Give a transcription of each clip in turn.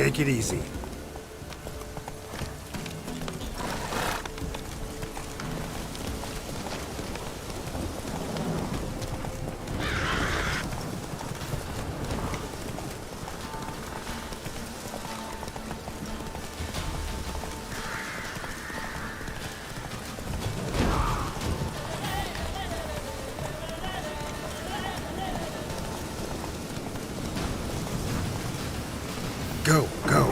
Take it easy. Go, go.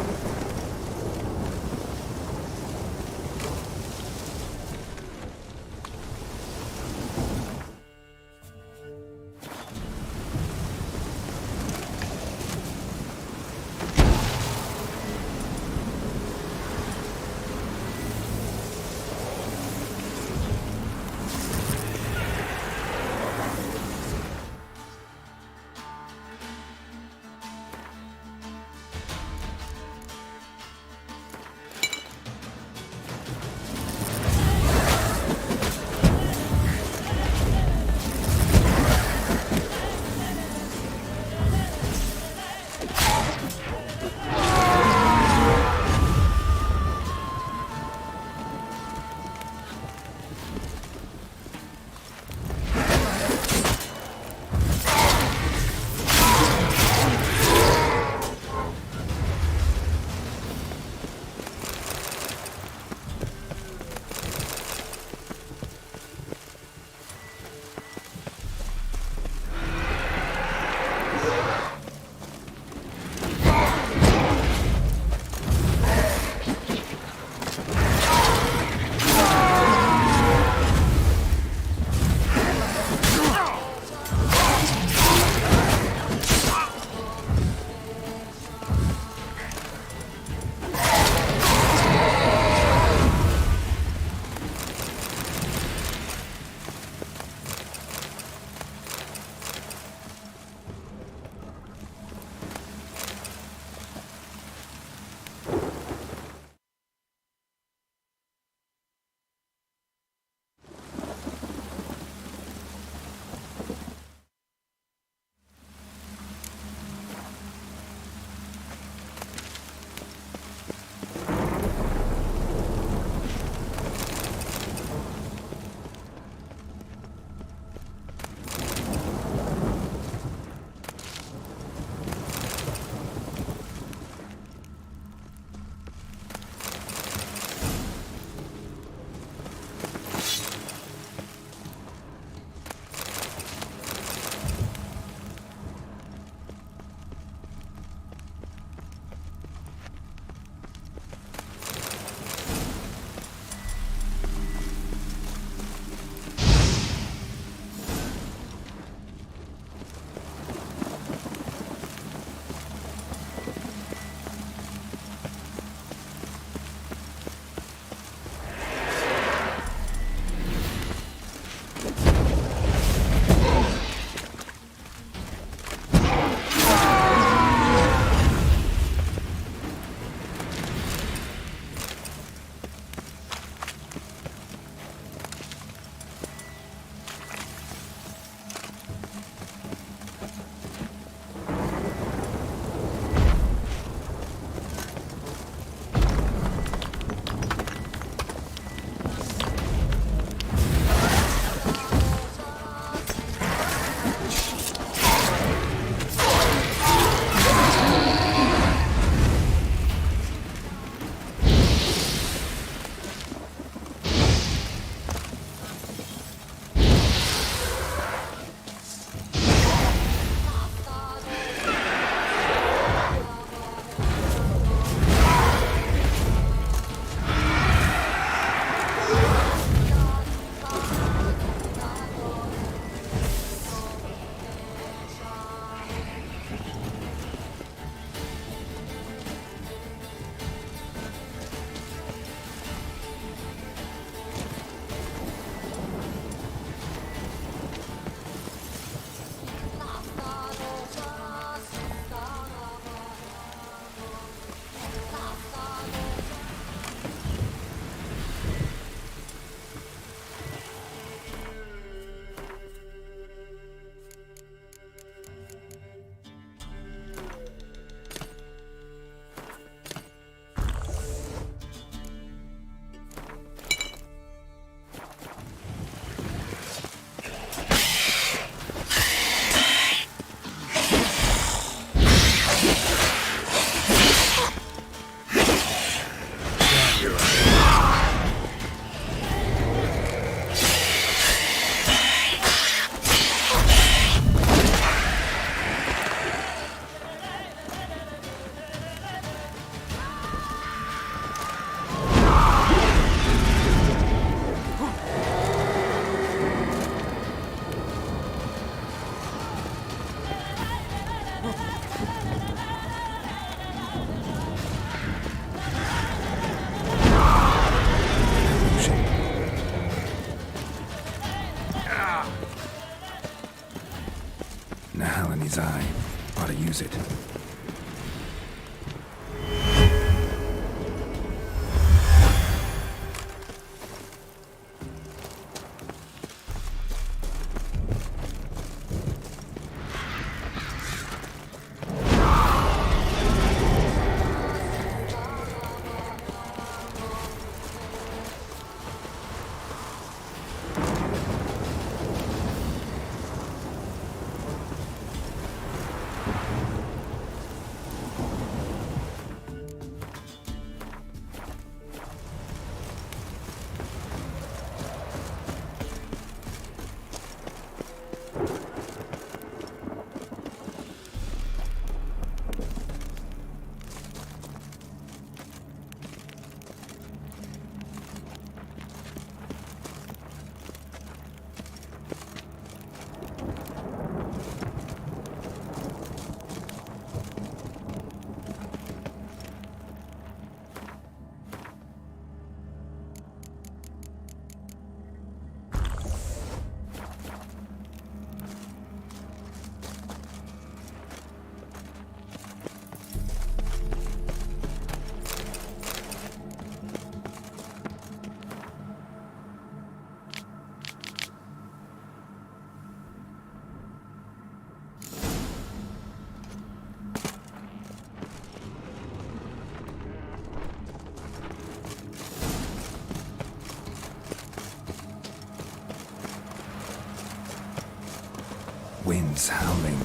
mind's eye. Ought to use it. Winds howling.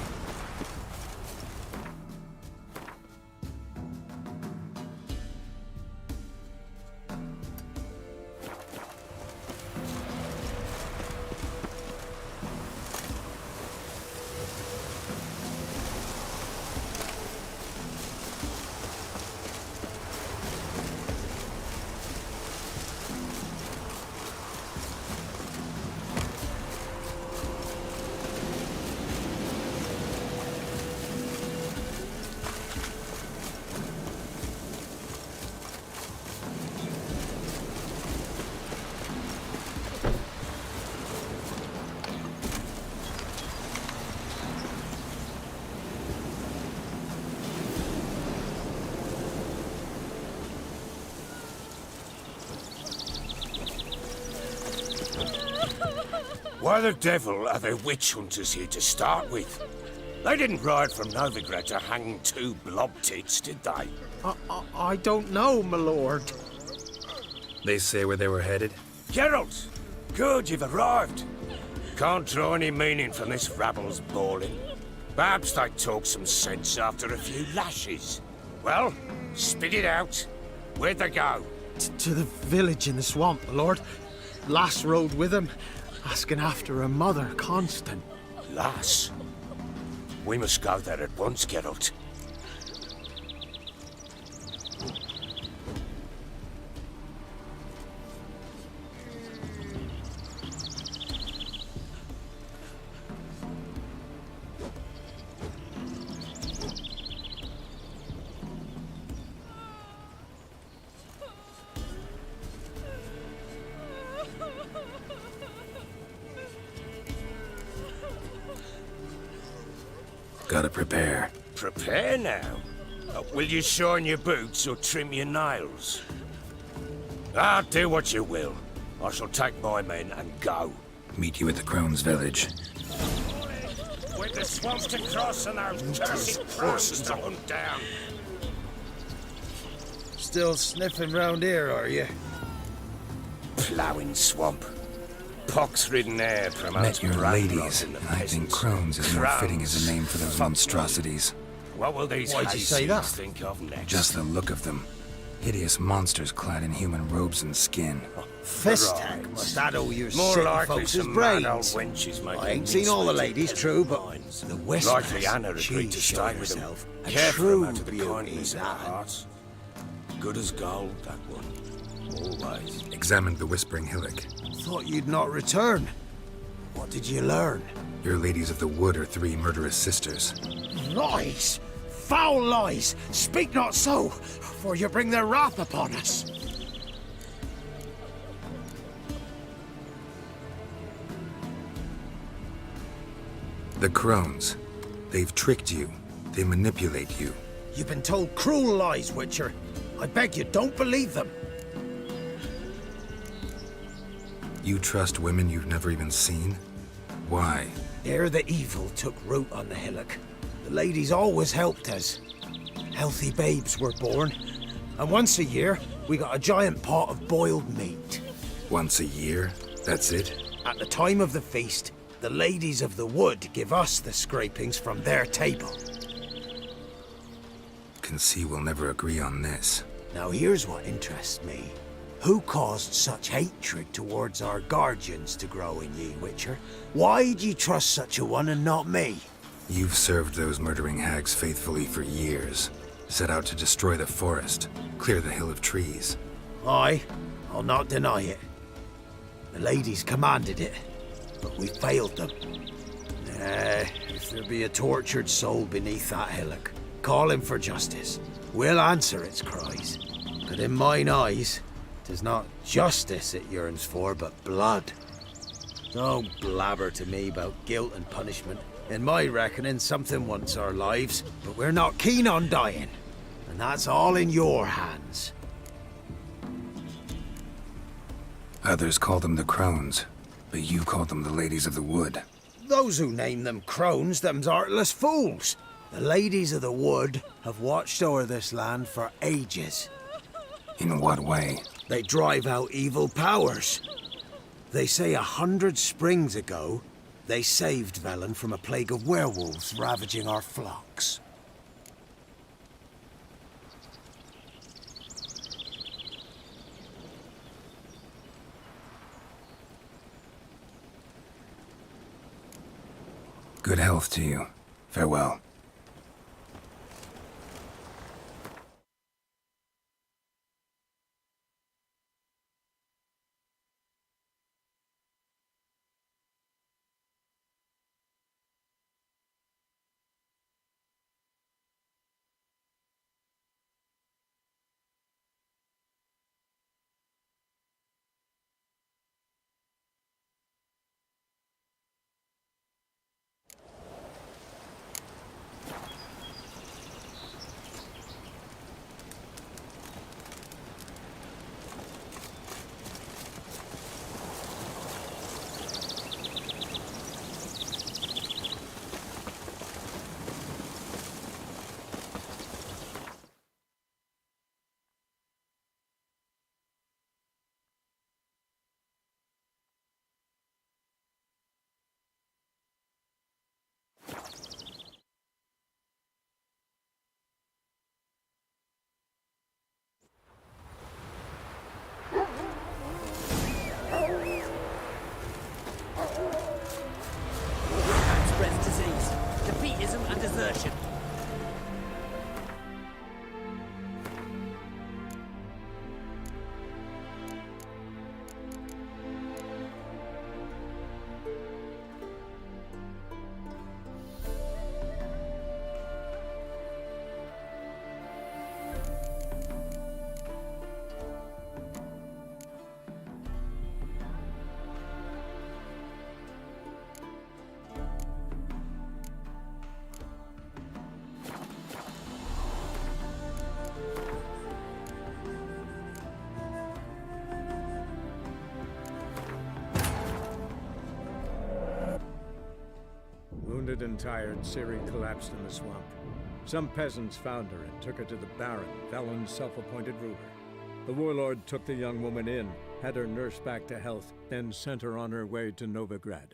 Why the devil are there witch hunters here to start with? They didn't ride from Novigrad to hang two blob tits, did they? I don't know, my lord. They say where they were headed? Geralt! Good, you've arrived. Can't draw any meaning from this rabble's bawling. Perhaps they talk some sense after a few lashes. Well, spit it out. Where'd they go? To the village in the swamp, my lord. Lass rode with him, asking after her mother, Constant. Lass? We must go there at once, Geralt. Gotta prepare. Prepare now? Will you shine your boots or trim your nails? Do what you will. I shall take my men and go. Meet you at the Crone's village. With the swamps to cross and our cursed crows to hunt down. Still sniffing round here, are you? Ploughing swamp. Pox-ridden air promotes Met your brain ladies, rot in the and I think peasants. Crone's is more fitting as Crones. a name for those Fuck monstrosities. What will these Why'd you say hayseeds that? think of next? Just the look of them. Hideous monsters clad in human robes and skin. Fisthack, must that all your More sick likely folks' some mad old brains? wenches making I ain't seen all the mincemeat ladies, of true, but minds. the West Likely Anna agreed to she stay showed with them. herself a Care for true them out of the beauty, kindness in her that. heart. Good as gold, that one. Always. Examined the Whispering Hillock. Thought you'd not return. What did you learn? Your ladies of the wood are three murderous sisters. Lies! Foul lies! Speak not so, for you bring their wrath upon us. The Crones. They've tricked you. They manipulate you. You've been told cruel lies, Witcher. I beg you, don't believe them. You trust women you've never even seen? Why? Ere the evil took root on the hillock, the ladies always helped us. Healthy babes were born, and once a year, we got a giant pot of boiled meat. Once a year? That's it? At the time of the feast, the ladies of the wood give us the scrapings from their table. Can see we'll never agree on this. Now here's what interests me. Who caused such hatred towards our guardians to grow in ye, Witcher? Why'd ye trust such a one and not me? You've served those murdering hags faithfully for years. Set out to destroy the forest, clear the hill of trees. Aye, I'll not deny it. The ladies commanded it, but we failed them. If there be a tortured soul beneath that hillock, calling for justice, we'll answer its cries. But in mine eyes, 'tis not justice it yearns for, but blood. Don't blabber to me about guilt and punishment. In my reckoning, something wants our lives, but we're not keen on dying. And that's all in your hands. Others call them the crones, but you call them the ladies of the wood. Those who name them crones, them's artless fools. The ladies of the wood have watched o'er this land for ages. In what way? They drive out evil powers. They say 100 springs ago, they saved Velen from a plague of werewolves ravaging our flocks. Good health to you. Farewell. Spreads disease, defeatism and desertion. Wounded and tired, Ciri collapsed in the swamp. Some peasants found her and took her to the Baron, Velen's self-appointed ruler. The warlord took the young woman in, had her nursed back to health, then sent her on her way to Novigrad.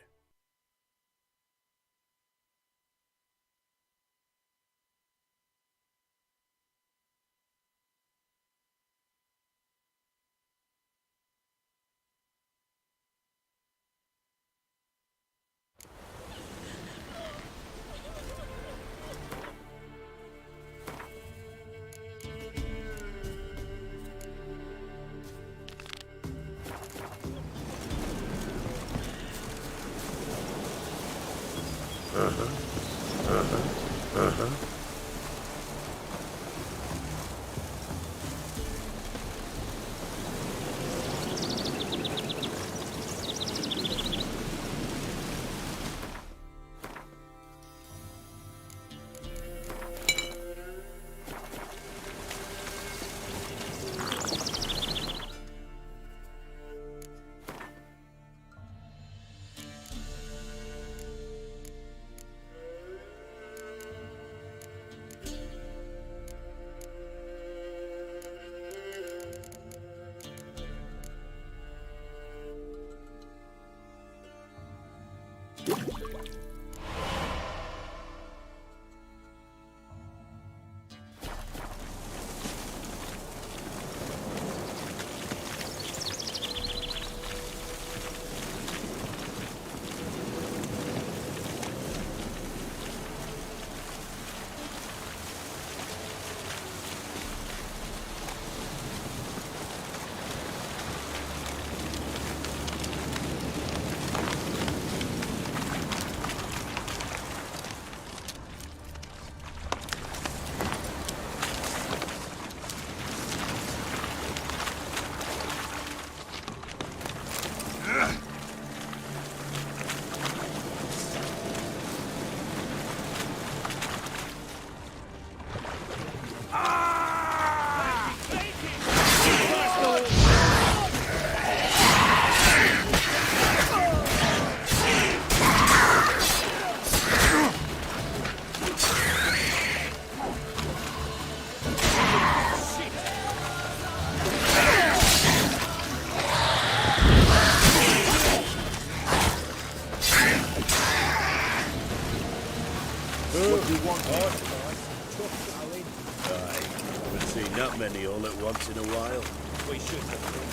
mullet once in a while. We should have been.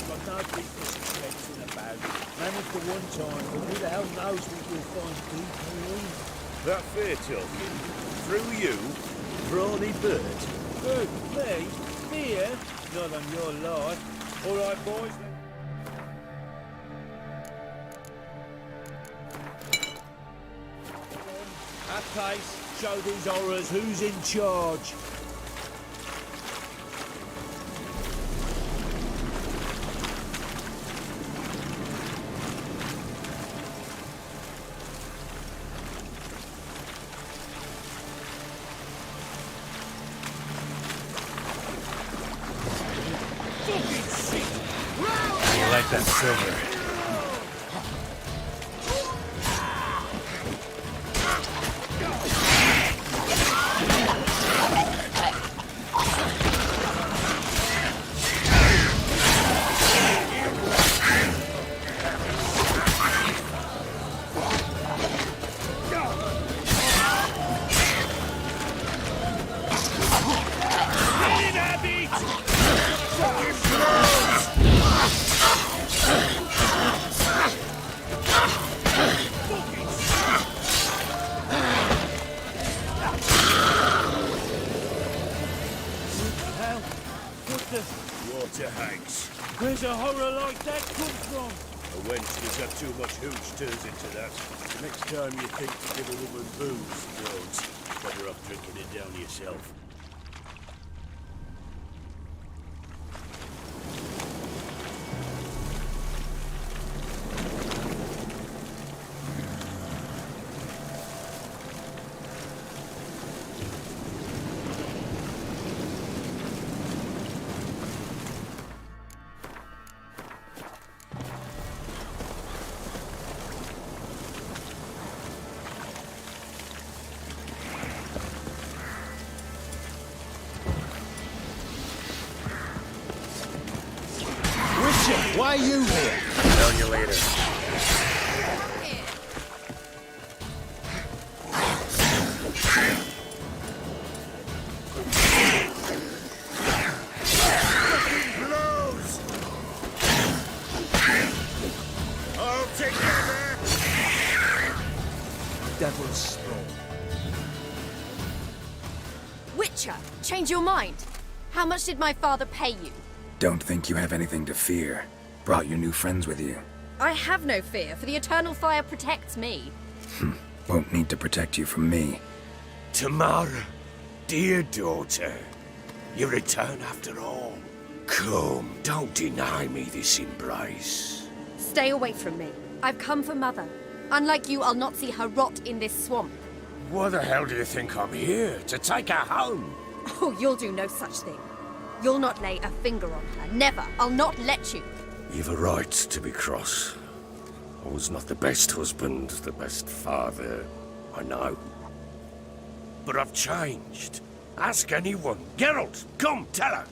But no business traipsing about. Managed for one time, but who the hell knows what we'll find deep in. That fair talking. Through you, Brawny Bird. Who? Me? Fear? Not on your life. All right, boys. At pace, show these horrors who's in charge. You like that silver? Water hags. Where's a horror like that come from? A wench that's got too much hooch turns into that. The next time you think to give a woman booze, don't. Better off drinking it down yourself. Why are you here? Tell you later. I'll take care of Devil's Spawn. Witcher, change your mind. How much did my father pay you? Don't think you have anything to fear. Brought your new friends with you. I have no fear, for the eternal fire protects me. Won't need to protect you from me. Tamara, dear daughter, you return after all. Come, don't deny me this embrace. Stay away from me. I've come for Mother. Unlike you, I'll not see her rot in this swamp. Why the hell do you think I'm here? To take her home? Oh, you'll do no such thing. You'll not lay a finger on her. Never. I'll not let you. You've a right to be cross. I was not the best husband, the best father, I know. But I've changed. Ask anyone. Geralt, come, tell her.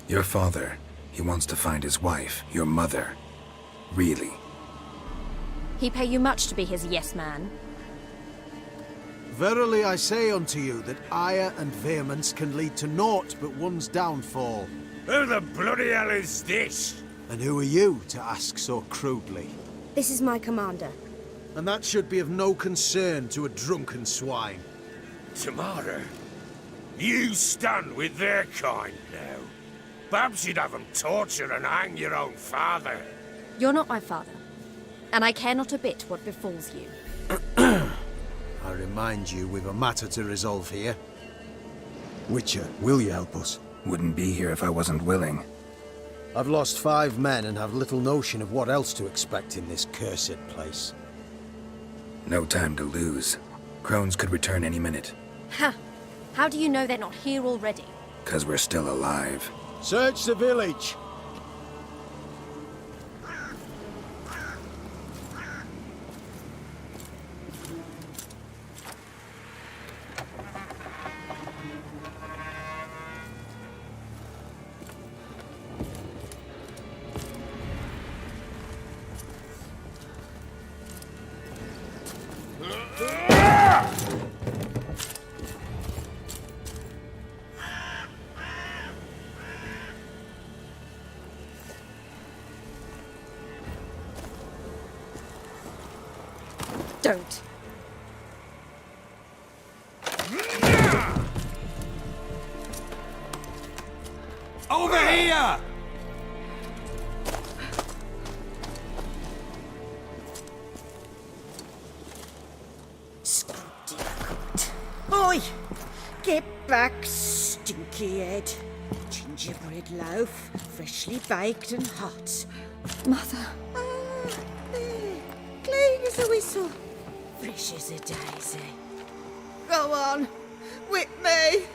Your father, he wants to find his wife, your mother. Really. He pay you much to be his yes man. Verily I say unto you that ire and vehemence can lead to naught but one's downfall. Who the bloody hell is this? And who are you to ask so crudely? This is my commander. And that should be of no concern to a drunken swine. Tamara, you stand with their kind now. Perhaps you'd have them torture and hang your own father. You're not my father, and I care not a bit what befalls you. I remind you we've a matter to resolve here. Witcher, will you help us? Wouldn't be here if I wasn't willing. I've lost 5 men and have little notion of what else to expect in this cursed place. No time to lose. Crones could return any minute. Ha! How do you know they're not here already? 'Cause we're still alive. Search the village! Don't. Over here! Oi! Get back, stinky head. Gingerbread loaf, freshly baked and hot. Mother. Ah, there. Clean as a whistle. Fresh as a daisy. Go on. Whip me.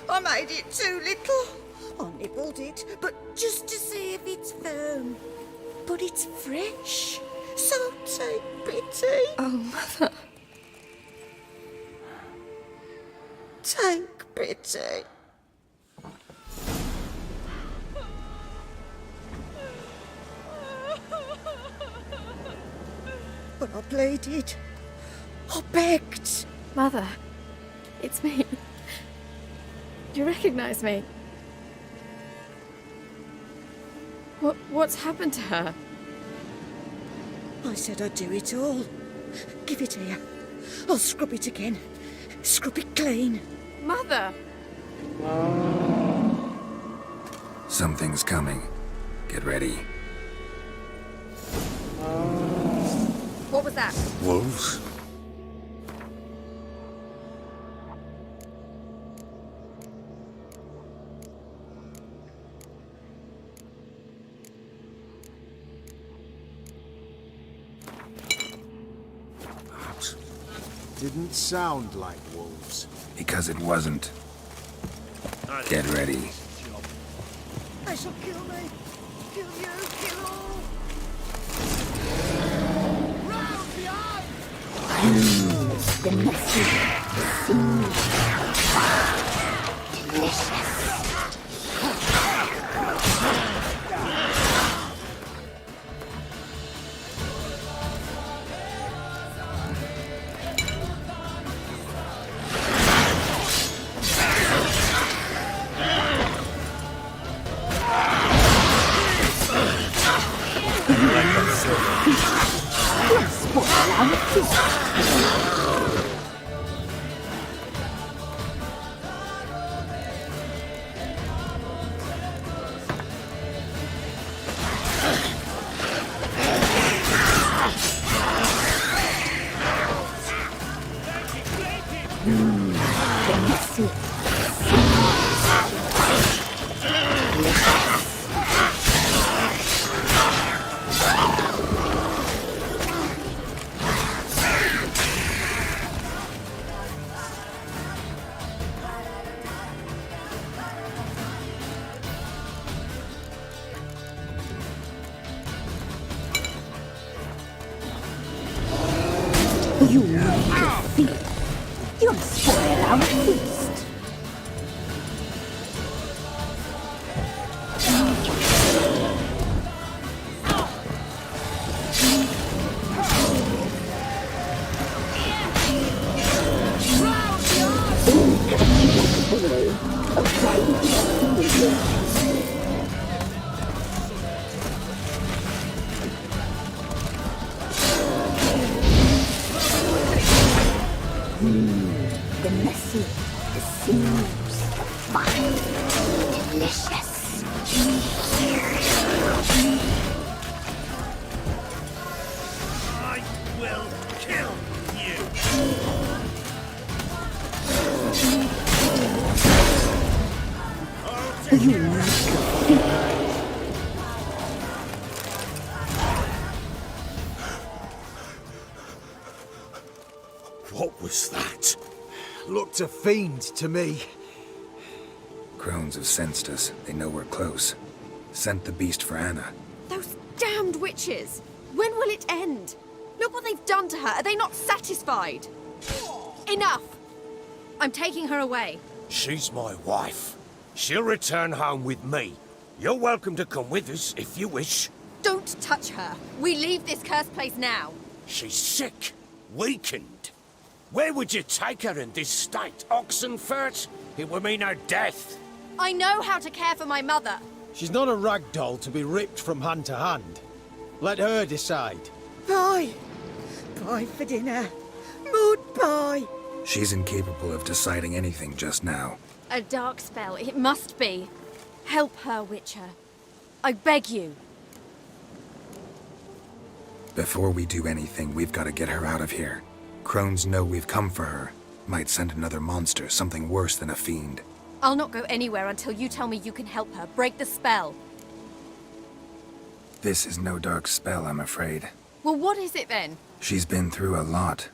I made it too little. I nibbled it, but just to see if it's firm. But it's fresh. So take pity. Oh, Mother. Take pity. But I pleaded. I begged. Mother. It's me. Do you recognize me? What's happened to her? I said I'd do it all. Give it here. I'll scrub it again. Scrub it clean. Mother! Something's coming. Get ready. What was that? Wolves? Didn't sound like wolves. Because it wasn't. Get ready. They shall kill me. Kill you. Kill all. Round behind! You'll spoil our feast. The messy, the sinews, fine, delicious. I will kill you. I'll take you. What was that? Looked a fiend to me. Crones have sensed us. They know we're close. Sent the beast for Anna. Those damned witches! When will it end? Look what they've done to her. Are they not satisfied? Enough! I'm taking her away. She's my wife. She'll return home with me. You're welcome to come with us if you wish. Don't touch her. We leave this cursed place now. She's sick, weakened. Where would you take her in this state? Oxenfurt? It would mean her death. I know how to care for my mother. She's not a rag doll to be ripped from hand to hand. Let her decide. Bye. Bye for dinner. Goodbye. She's incapable of deciding anything just now. A dark spell, it must be. Help her, Witcher. I beg you. Before we do anything, we've got to get her out of here. Crones know we've come for her. Might send another monster, something worse than a fiend. I'll not go anywhere until you tell me you can help her. Break the spell. This is no dark spell, I'm afraid. Well, what is it then? She's been through a lot.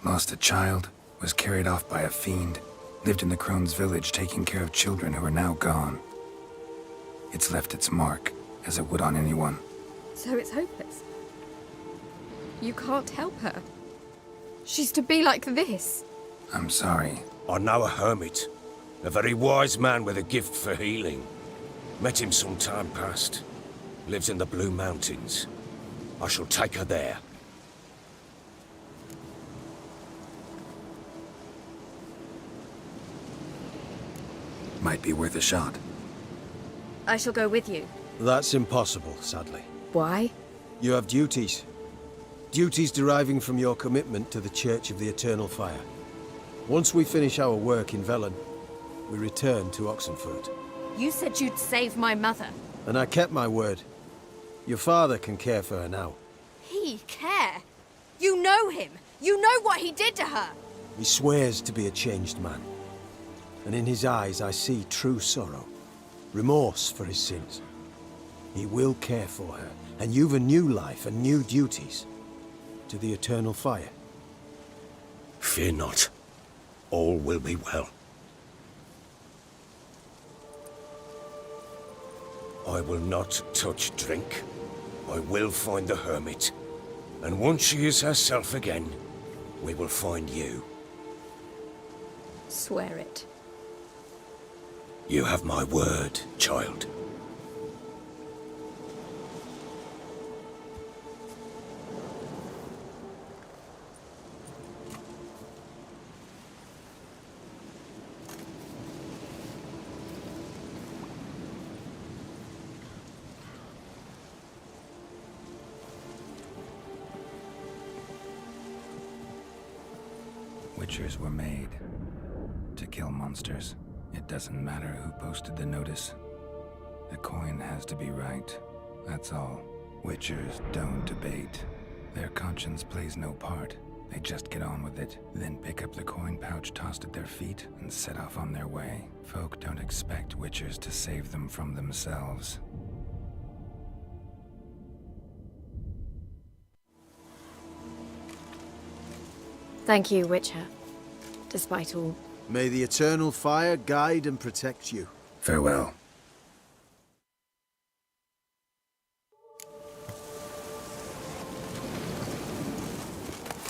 Lost a child, was carried off by a fiend, lived in the Crone's village taking care of children who are now gone. It's left its mark, as it would on anyone. So it's hopeless. You can't help her. She's to be like this. I'm sorry. I know a hermit. A very wise man with a gift for healing. Met him some time past. Lives in the Blue Mountains. I shall take her there. Might be worth a shot. I shall go with you. That's impossible, sadly. Why? You have duties. Duties deriving from your commitment to the Church of the Eternal Fire. Once we finish our work in Velen, we return to Oxenfurt. You said you'd save my mother. And I kept my word. Your father can care for her now. He care? You know him. You know what he did to her. He swears to be a changed man. And in his eyes I see true sorrow. Remorse for his sins. He will care for her, and you've a new life and new duties. To the Eternal Fire. Fear not. All will be well. I will not touch drink. I will find the hermit. And once she is herself again, we will find you. Swear it. You have my word, child. Witchers were made to kill monsters. It doesn't matter who posted the notice. The coin has to be right. That's all. Witchers don't debate. Their conscience plays no part. They just get on with it, then pick up the coin pouch tossed at their feet and set off on their way. Folk don't expect Witchers to save them from themselves. Thank you, Witcher. Despite all. May the Eternal Fire guide and protect you. Farewell.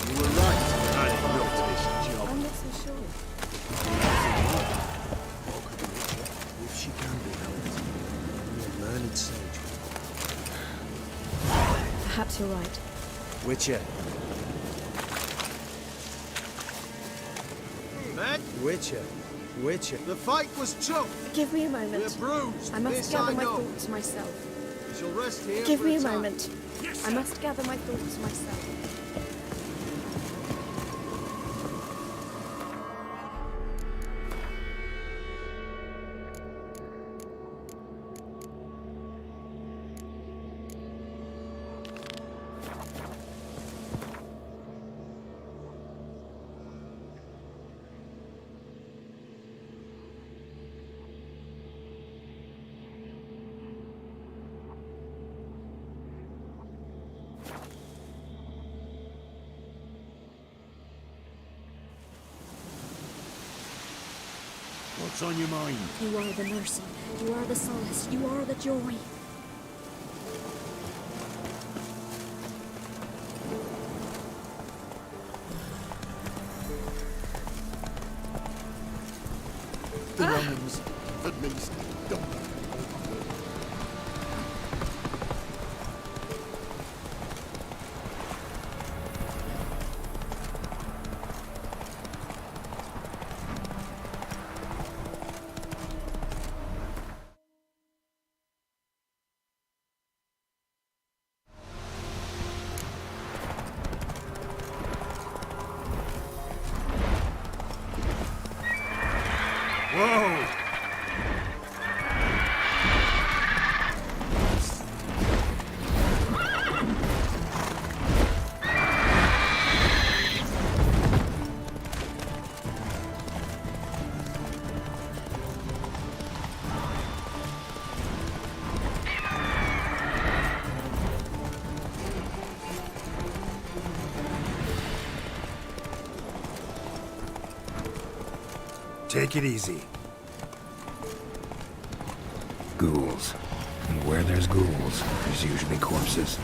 You were right. I built this job. I'm not so sure. If she can be helped. You're a learned sage. Perhaps you're right. Witcher. Witcher. Witcher. The fight was tough. Give me a moment. We're bruised. I must This gather I my know. thoughts myself. We shall rest here Give for me a time. moment. I must gather my thoughts myself. What's on your mind? You are the mercy. You are the solace. You are the joy. Belongings, at least, don't. Whoa! Take it easy. Ghouls. And where there's ghouls, there's usually corpses.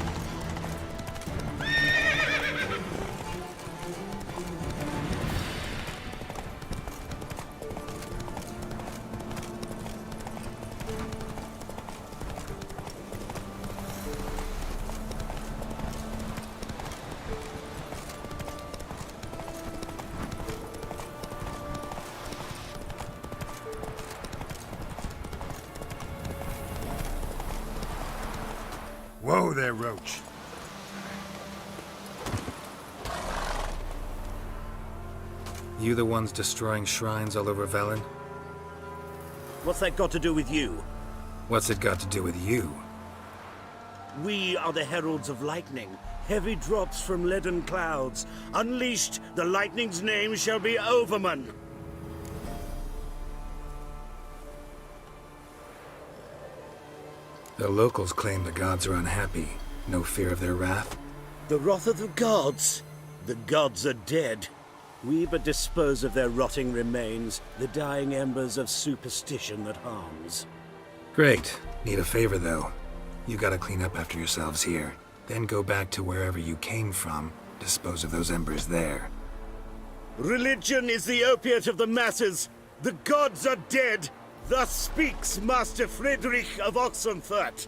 Whoa there, Roach. You the ones destroying shrines all over Velen? What's that got to do with you? What's it got to do with you? We are the heralds of lightning. Heavy drops from leaden clouds. Unleashed, the lightning's name shall be Overman. The locals claim the gods are unhappy. No fear of their wrath? The wrath of the gods? The gods are dead. We but dispose of their rotting remains, the dying embers of superstition that harms. Great. Need a favor, though. You gotta clean up after yourselves here. Then go back to wherever you came from. Dispose of those embers there. Religion is the opiate of the masses. The gods are dead. Thus speaks Master Friedrich of Oxenfurt.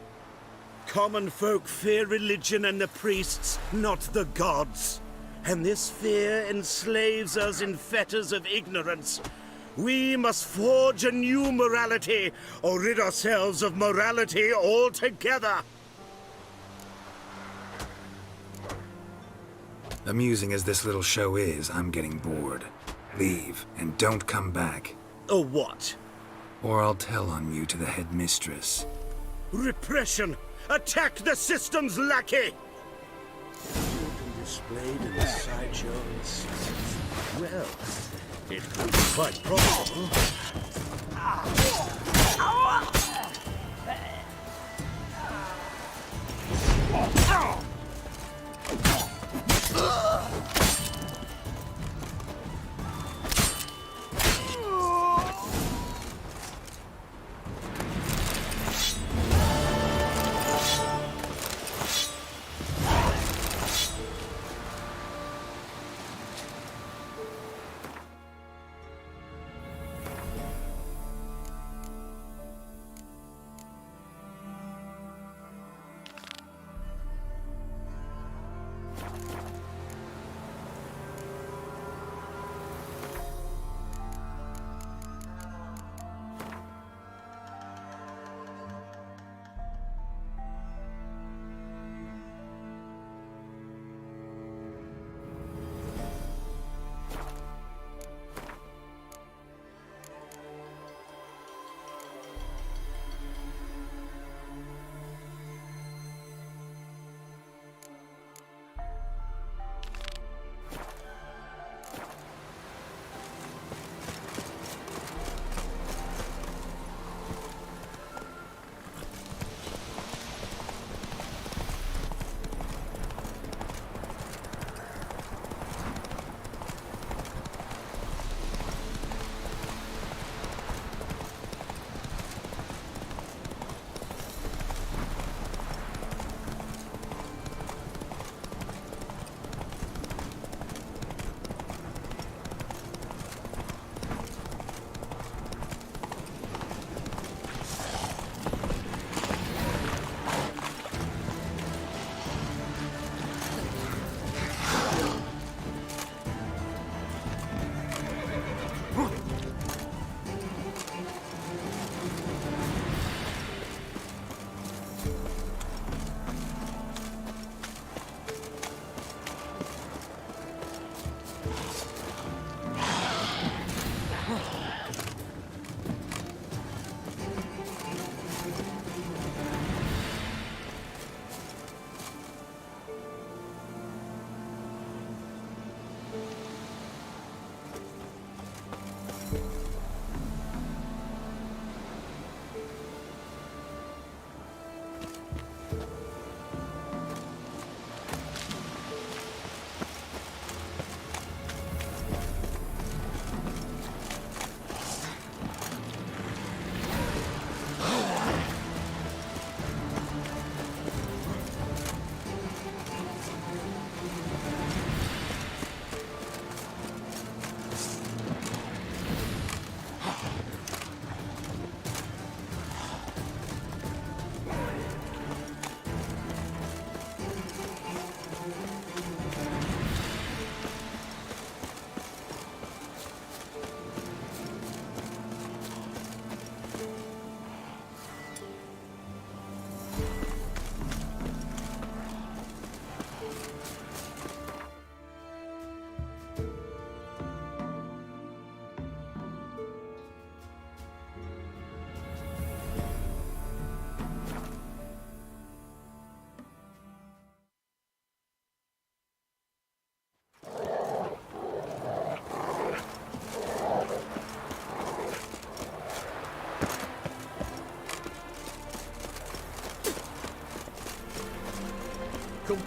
Common folk fear religion and the priests, not the gods. And this fear enslaves us in fetters of ignorance. We must forge a new morality, or rid ourselves of morality altogether. Amusing as this little show is, I'm getting bored. Leave, and don't come back. Or what? Or I'll tell on you to the headmistress. Repression! Attack the system's lackey! Displayed in the sideshows. Well, it could be quite probable.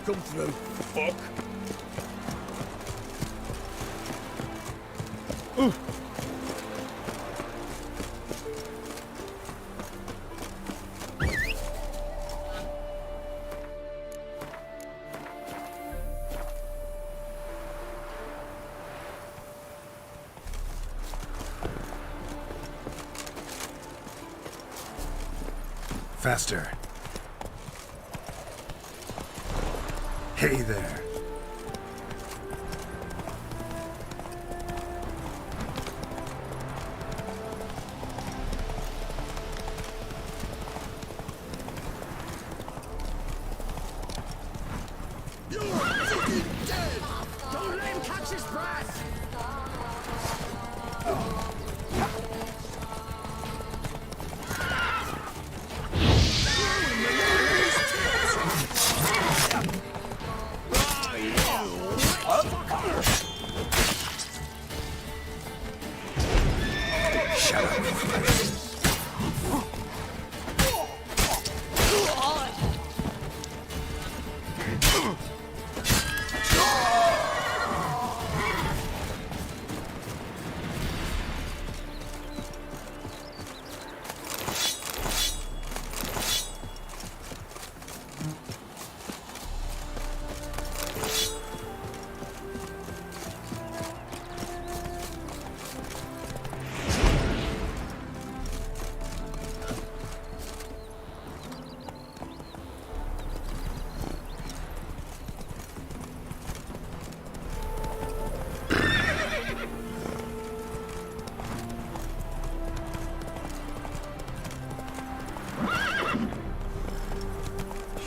come through. Fuck. Faster. Hey there. Don't let him catch his breath! Shut up.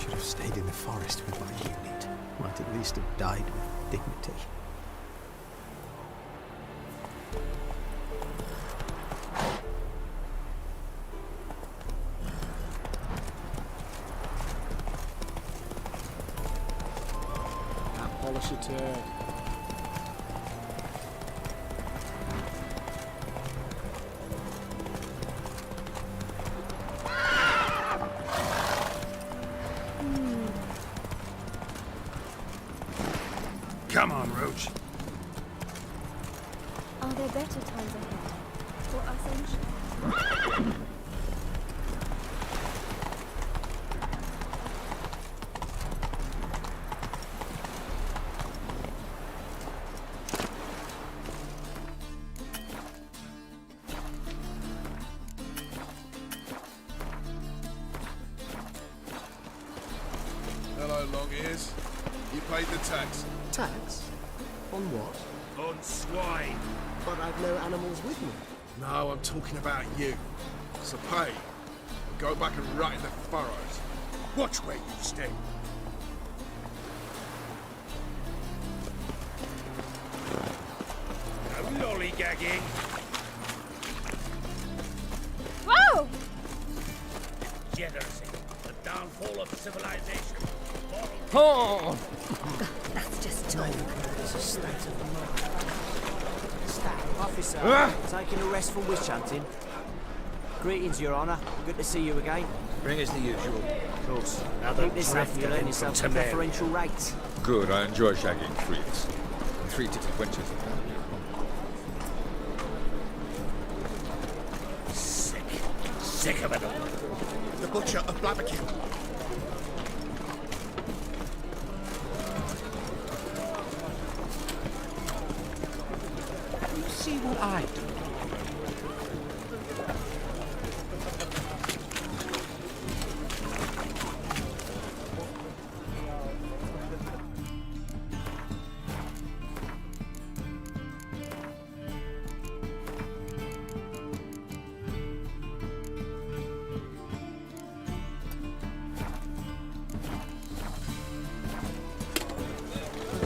Should have stayed in the forest with my unit. Might at least have died with dignity. Can't polish a turd. Come on, Roach. Are there better times ahead? For us ancients? Hello, long ears. You paid the tax. Tax? On what? On swine. But I've no animals with me. No, I'm talking about you. So pay. Or go back and rot in the furrows. Watch where you stay. No lollygagging. Whoa! Degeneracy. The downfall of civilization. Oh! That's just talk. It's a state of the mind. Staff, officer, taking a rest from witch hunting. Greetings, Your Honour. Good to see you again. Bring us the usual. Of course. Another Keep this up, drifter you learn in yourself from a Temeria. preferential rate. Good, I enjoy shagging freaks. And three-titted wenches. Sick. Sick of it all. The butcher of Blaviken. You see what I do?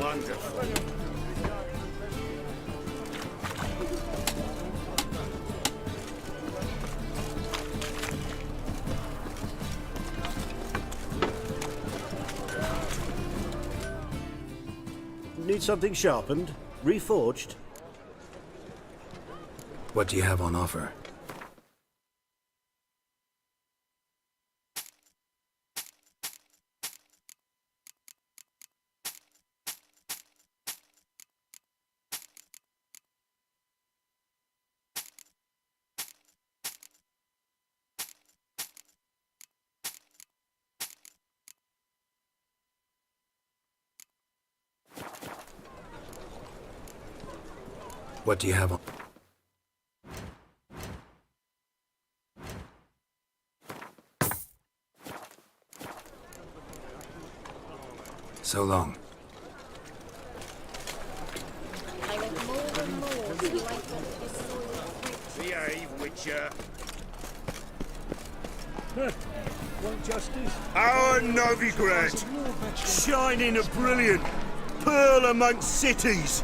Wonderful. Need something sharpened? Reforged? What do you have on offer? What do you have on? So long. Behave, Witcher. Want justice? Our Novigrad, shining a brilliant pearl amongst cities,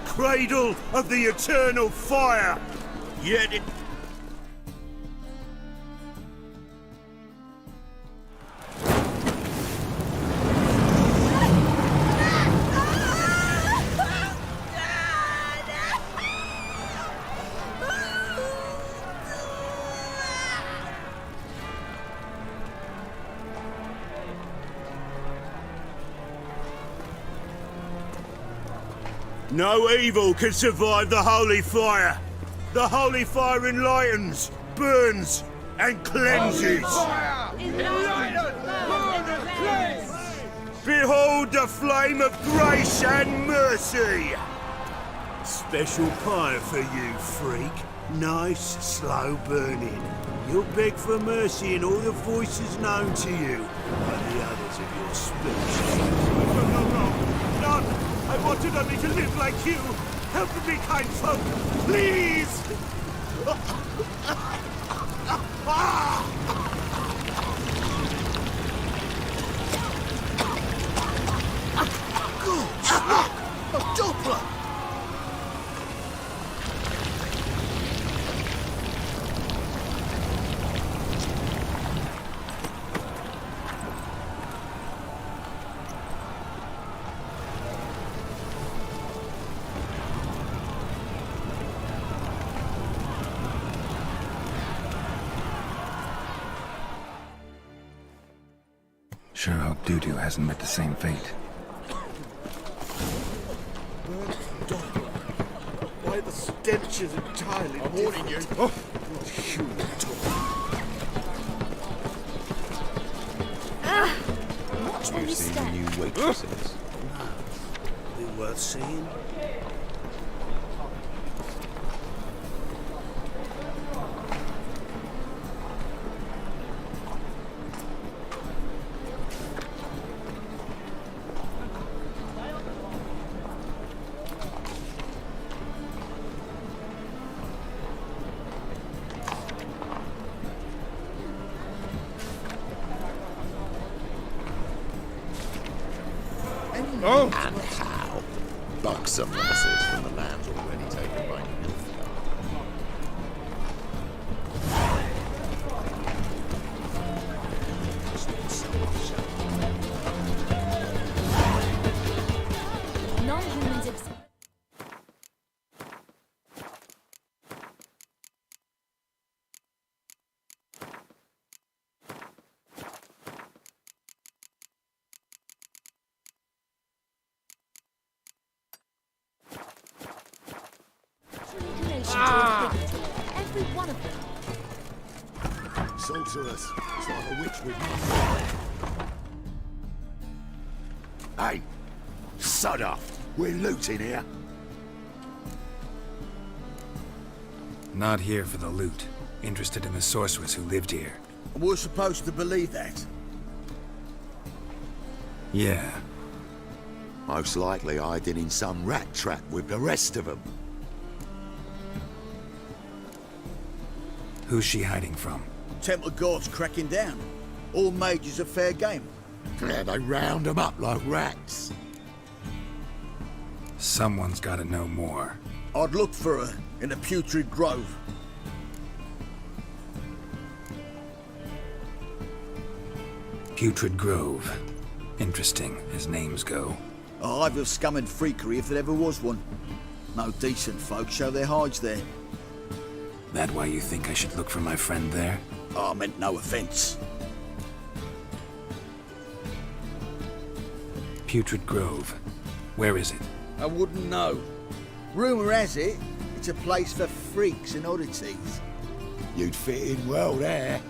cradle of the eternal fire. Yet it... No evil can survive the holy fire. The holy fire enlightens, burns, and cleanses. Behold the flame of grace and mercy. Special pyre for you, freak. Nice, slow burning. You'll beg for mercy in all the voices known to you by the others of your species. No, none. I wanted only to live like you. Help me, kind folk, please! Look! A Doppler! Sure hope Dudu hasn't met the same fate. Why the stench is entirely warning you. Oh. Not human at all. Watch You've seen the new waitresses. Be worth seeing. Oh! And how? Buxom lasses from the lands already taken by Nilfgaard. Non-humans exist. Every one of them. Sorceress. It's like a witch with Hey! Sod off! We're looting here. Not here for the loot. Interested in the sorceress who lived here. We're supposed to believe that. Yeah. Most likely hiding in some rat trap with the rest of them. Who's she hiding from? Temple Guard's cracking down. All mages are fair game. Yeah, they round them up like rats. Someone's gotta know more. I'd look for her in the Putrid Grove. Putrid Grove. Interesting, as names go. A hive of scum and freakery if there ever was one. No decent folk show their hides there. That why you think I should look for my friend there? I meant no offense. Putrid Grove. Where is it? I wouldn't know. Rumour has it, it's a place for freaks and oddities. You'd fit in well there.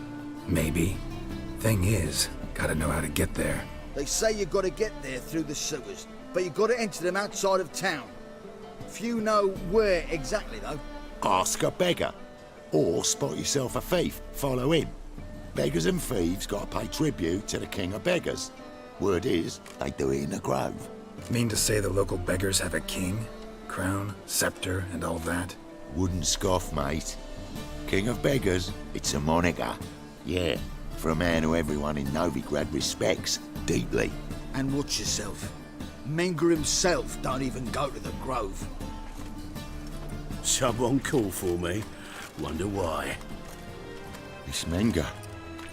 Maybe. Thing is, gotta know how to get there. They say you gotta get there through the sewers, but you gotta enter them outside of town. Few know where exactly, though. Ask a beggar. Or spot yourself a thief. Follow him. Beggars and thieves got to pay tribute to the king of beggars. Word is, they do it in the grove. Mean to say the local beggars have a king? Crown, scepter, and all that? Wouldn't scoff, mate. King of beggars, it's a moniker. Yeah, for a man who everyone in Novigrad respects deeply. And watch yourself. Menger himself don't even go to the grove. Someone call for me. Wonder why. It's Menger.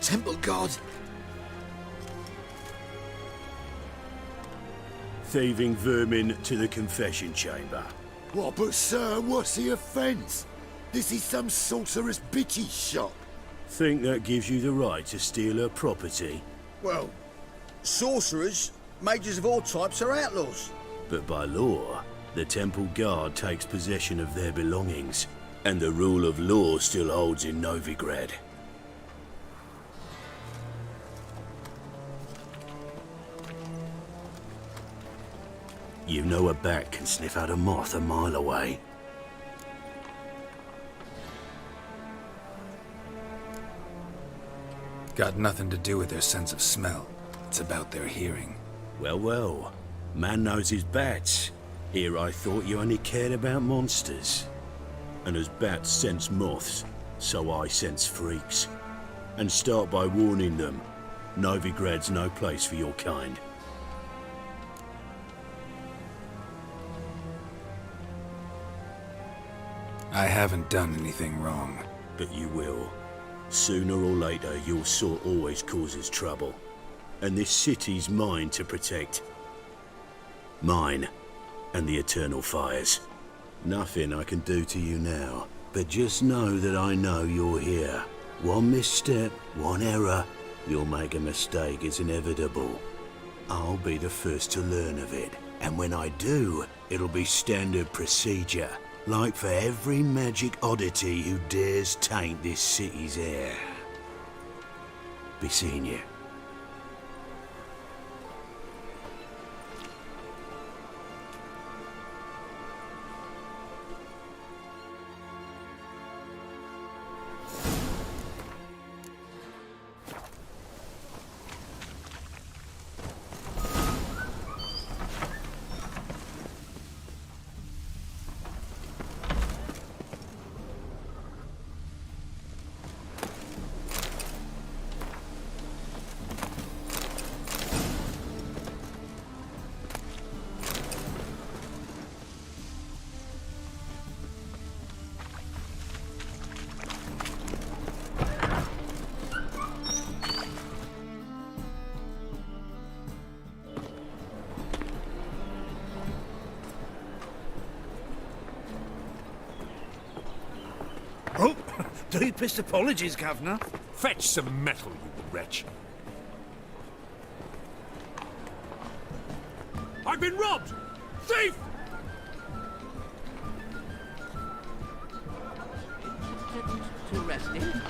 Temple God. Thieving vermin to the confession chamber. What, but sir, what's the offence? This is some sorcerer's bitchy shop. Think that gives you the right to steal her property? Well, sorcerers, mages of all types are outlaws. But by law, the temple guard takes possession of their belongings, and the rule of law still holds in Novigrad. You know a bat can sniff out a moth a mile away. Got nothing to do with their sense of smell. It's about their hearing. Well, well. Man knows his bats. Here I thought you only cared about monsters. And as bats sense moths, so I sense freaks. And start by warning them. Novigrad's no place for your kind. I haven't done anything wrong. But you will. Sooner or later, your sort always causes trouble. And this city's mine to protect. Mine. And the eternal fires. Nothing I can do to you now. But just know that I know you're here. One misstep, one error, you'll make a mistake. It's inevitable. I'll be the first to learn of it. And when I do, it'll be standard procedure. Like for every magic oddity who dares taint this city's air. Be seeing you. Oh, deepest apologies, Governor. Fetch some metal, you wretch. I've been robbed! Thief! To rest in.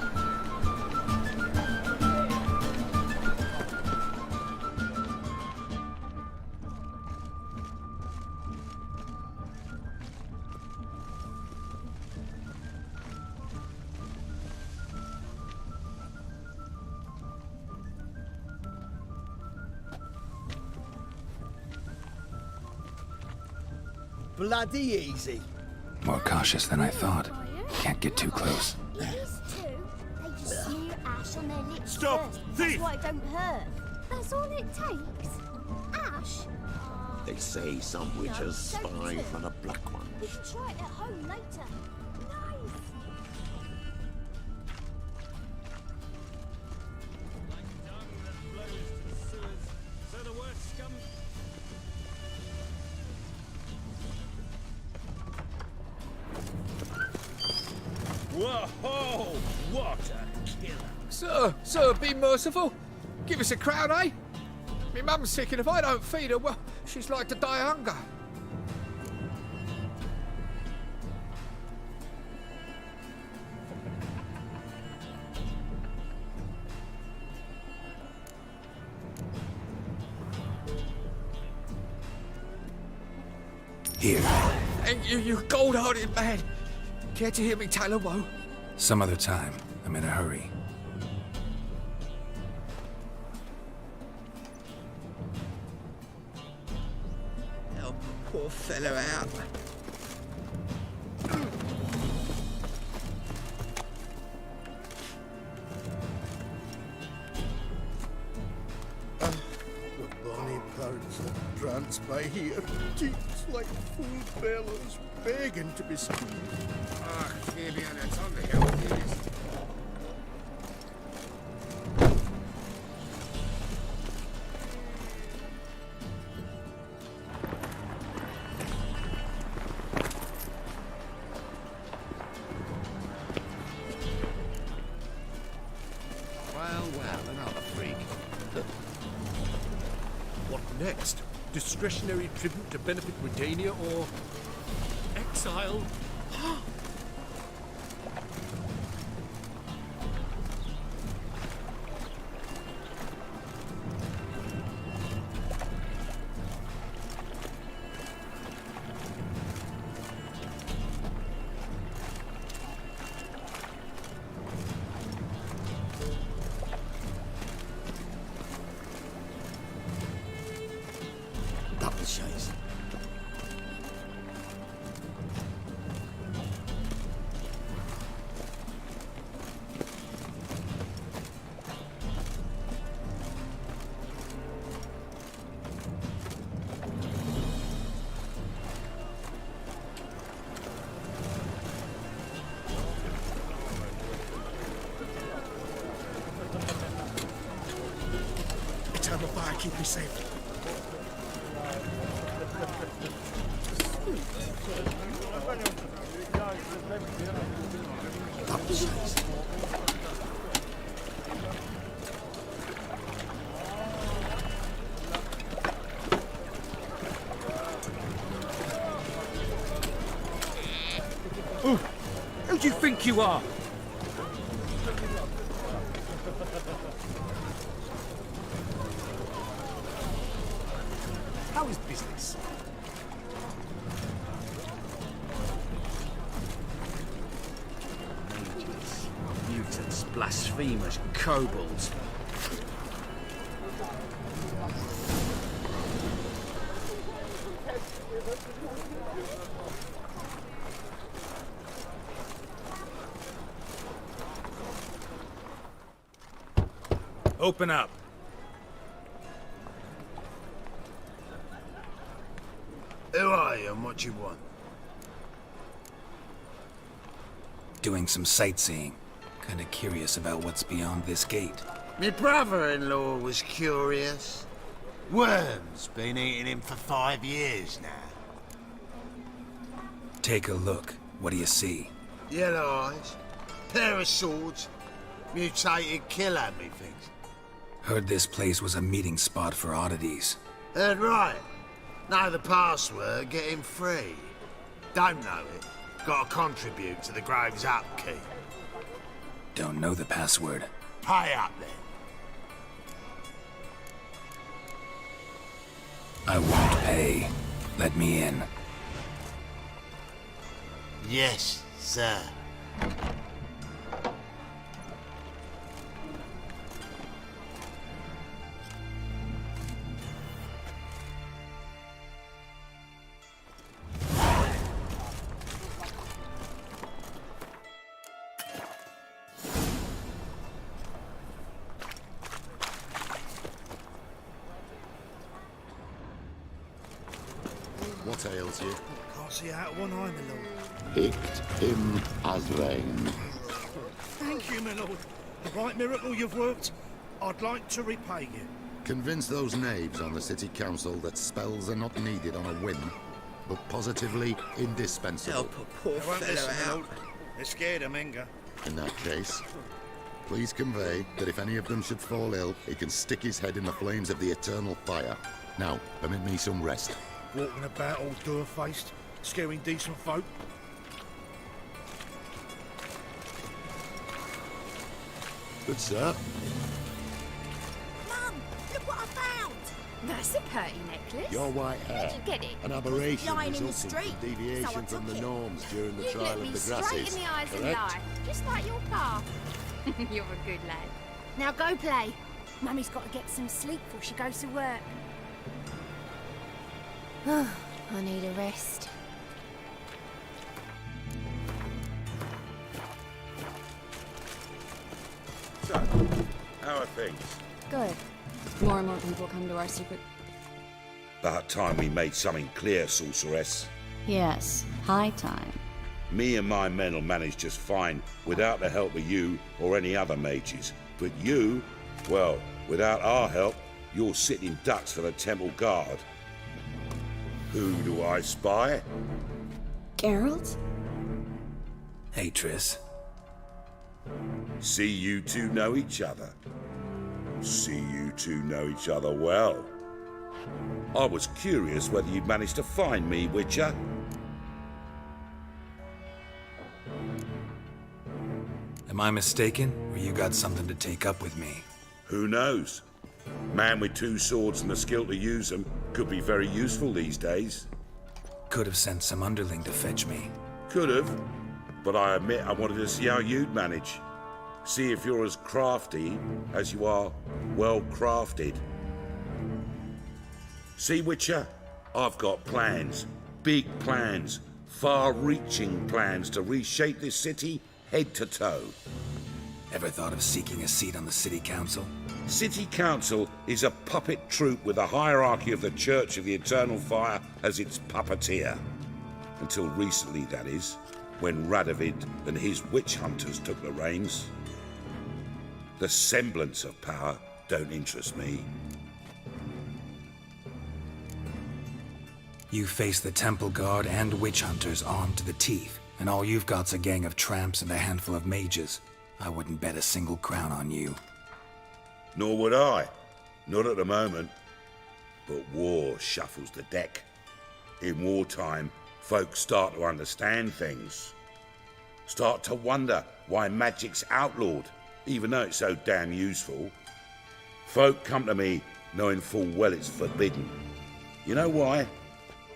Bloody easy. More cautious than I thought. Can't get too close. These two, they just smear ash on their lips. Stop! First. Thief! That's why it don't hurt. That's all it takes. Ash? They say some witches spy on a black one. We can try it at home later. Nice! Whoa! What a killer! Sir, be merciful. Give us a crown, eh? Me mum's sick, and if I don't feed her, well, she's like to die of hunger. Here. And you gold-hearted man. Care to hear me tell a woe? Some other time. I'm in a hurry. Help a poor fellow out. The bonny birds that prance by here, cheeks like full bellows, begging to be squeezed. Ah, Fabian, it's on the hill, please. Well, another freak. What next? Discretionary tribute to benefit Redania or exile? Double chase. Eternal fire, keep me safe. Double chase. Who do you think you are? How is business? Mages, mutants, blasphemers, kobolds. Open up. Who are you and what you want? Doing some sightseeing. Kinda curious about what's beyond this gate. My brother-in-law was curious. Worms been eating him for 5 years now. Take a look. What do you see? Yellow eyes, pair of swords, mutated killer, methinks. Heard this place was a meeting spot for oddities. Heard right. Know the password, get him free. Don't know it, gotta contribute to the Grave's upkeep. Don't know the password. Pay up then. I won't pay. Let me in. Yes, sir. What ails you? Can't see out of one eye, my lord. Picked him as rain. Thank you, my lord. The right miracle you've worked, I'd like to repay you. Convince those knaves on the city council that spells are not needed on a whim, but positively indispensable. Help a poor fellow out. They're scared of Menga. In that case, please convey that if any of them should fall ill, he can stick his head in the flames of the eternal fire. Now, permit me some rest. Walking about all door-faced, scaring decent folk. Good sir. Mum, look what I found! That's a pretty necklace. Your white hair. Where'd you get it? An aberration Lying in the resulting street, from deviation so I from took the it. norms during the You trial look of me the straight grasses. in the eyes and correct? lie, just like your pa. You're a good lad. Now go play. Mummy's got to get some sleep before she goes to work. I need a rest. So, how are things? Good. More and more people come to our secret. About time we made something clear, sorceress. Yes, high time. Me and my men will manage just fine without the help of you or any other mages. But you, well, without our help, you're sitting ducks for the temple guard. Who do I spy? Geralt? Hey, Triss. See you two know each other. See you two know each other well. I was curious whether you'd managed to find me, Witcher. Am I mistaken, or you got something to take up with me? Who knows? Man with two swords and the skill to use them could be very useful these days. Could have sent some underling to fetch me. Could have, but I admit I wanted to see how you'd manage. See if you're as crafty as you are well crafted. See, Witcher, I've got plans. Big plans. Far-reaching plans to reshape this city head to toe. Ever thought of seeking a seat on the city council? City Council is a puppet troupe with a hierarchy of the Church of the Eternal Fire as its puppeteer. Until recently, that is, when Radovid and his witch hunters took the reins. The semblance of power don't interest me. You face the Temple Guard and witch hunters armed to the teeth, and all you've got's a gang of tramps and a handful of mages. I wouldn't bet a single crown on you. Nor would I. Not at the moment. But war shuffles the deck. In wartime, folks start to understand things. Start to wonder why magic's outlawed, even though it's so damn useful. Folk come to me knowing full well it's forbidden. You know why?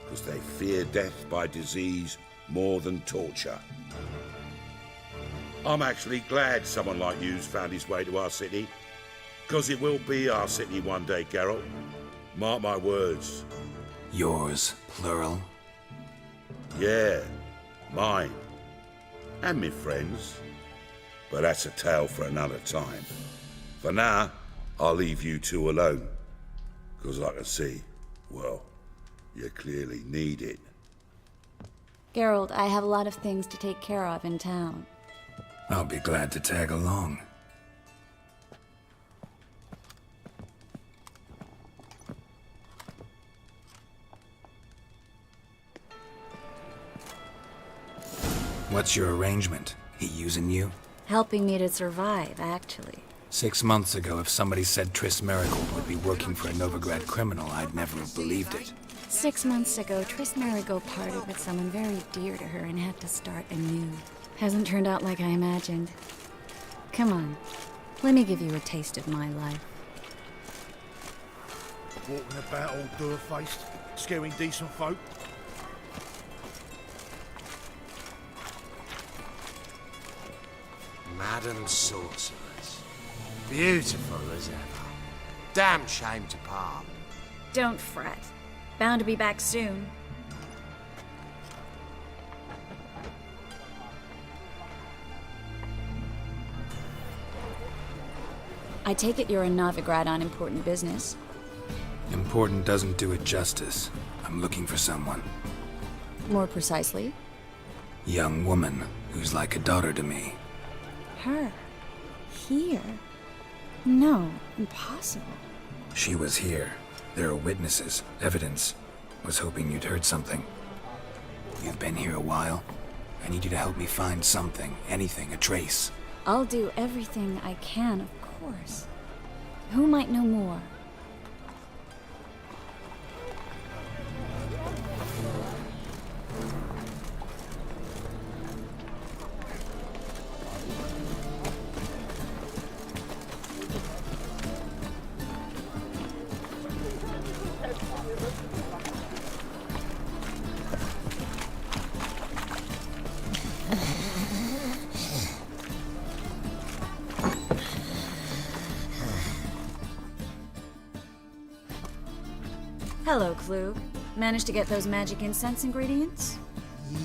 Because they fear death by disease more than torture. I'm actually glad someone like you's found his way to our city. Because it will be our city one day, Geralt. Mark my words. Yours, plural? Yeah, mine. And me friends. But that's a tale for another time. For now, I'll leave you two alone. Because I can see, well, you clearly need it. Geralt, I have a lot of things to take care of in town. I'll be glad to tag along. What's your arrangement? He using you? Helping me to survive, actually. 6 months ago, if somebody said Triss Merigold would be working for a Novigrad criminal, I'd never have believed it. 6 months ago, Triss Merigold parted with someone very dear to her and had to start anew. Hasn't turned out like I imagined. Come on, let me give you a taste of my life. Walking about all door-faced, scaring decent folk. Madam Sorceress. Beautiful as ever. Damn shame to part. Don't fret. Bound to be back soon. I take it you're a Novigrad on important business. Important doesn't do it justice. I'm looking for someone. More precisely? Young woman who's like a daughter to me. Her? Here? No, impossible. She was here. There are witnesses, evidence. Was hoping you'd heard something. You've been here a while. I need you to help me find something, anything, a trace. I'll do everything I can, of course. Who might know more? Hello, Klug. Managed to get those magic incense ingredients?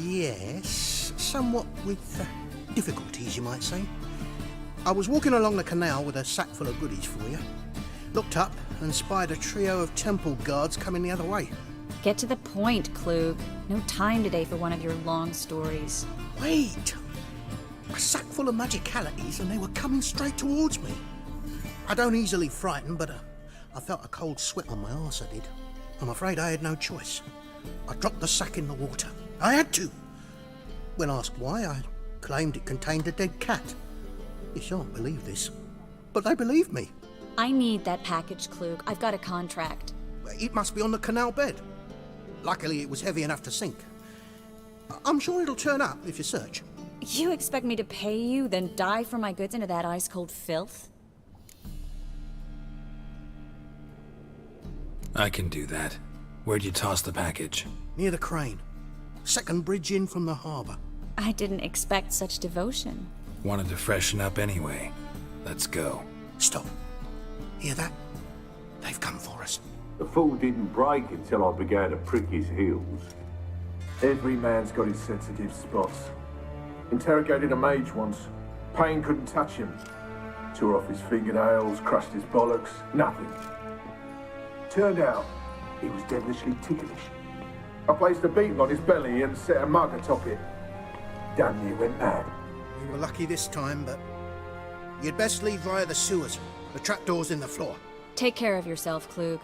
Yes, somewhat with difficulties, you might say. I was walking along the canal with a sack full of goodies for you. Looked up and spied a trio of temple guards coming the other way. Get to the point, Klug. No time today for one of your long stories. Wait! A sack full of magicalities and they were coming straight towards me. I don't easily frighten, but I felt a cold sweat on my arse, I did. I'm afraid I had no choice. I dropped the sack in the water. I had to. When asked why, I claimed it contained a dead cat. You shan't believe this, but they believed me. I need that package, Klug. I've got a contract. It must be on the canal bed. Luckily, it was heavy enough to sink. I'm sure it'll turn up if you search. You expect me to pay you, then dive for my goods into that ice-cold filth? I can do that. Where'd you toss the package? Near the crane. Second bridge in from the harbour. I didn't expect such devotion. Wanted to freshen up anyway. Let's go. Stop. Hear that? They've come for us. The fool didn't break until I began to prick his heels. Every man's got his sensitive spots. Interrogated a mage once. Pain couldn't touch him. Tore off his fingernails, crushed his bollocks, nothing. Turned out, he was devilishly ticklish. I placed a beetle on his belly and set a mug atop it. Damn near went mad. We were lucky this time, but you'd best leave via the sewers. The trapdoor's in the floor. Take care of yourself, Klug.